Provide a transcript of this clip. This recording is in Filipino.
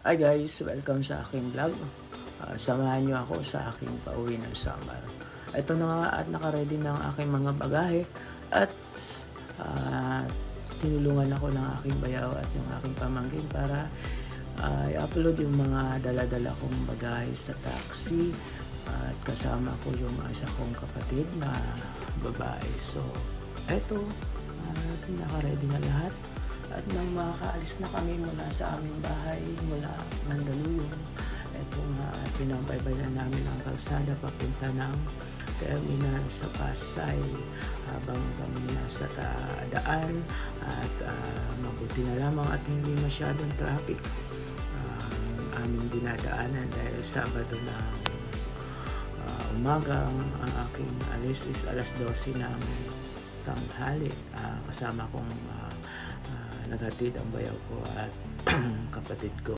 Hi guys! Welcome sa aking vlog. Samahan niyo ako sa aking pauwi ng summer. Ito na nga at nakaready na ang aking mga bagahe at tinulungan ako ng aking bayaw at yung aking pamangkin para i-upload yung mga dala-dala kong bagahe sa taxi at kasama ko yung isa kong kapatid na babae. So, eto, nakaready na lahat. At nang makakaalis na kami mula sa aming bahay, mula Mandaluyong, eto nga, pinambaybayan namin ang kalsada papunta ng terminal sa Pasay habang kami nasa daan at mabuti na lamang at hindi masyadong traffic ang aming dinadaanan dahil Sabado na umaga. Ang aking alis is alas 12 ng tanghali. Kasama kong naghatid ang bayaw ko at kapatid ko.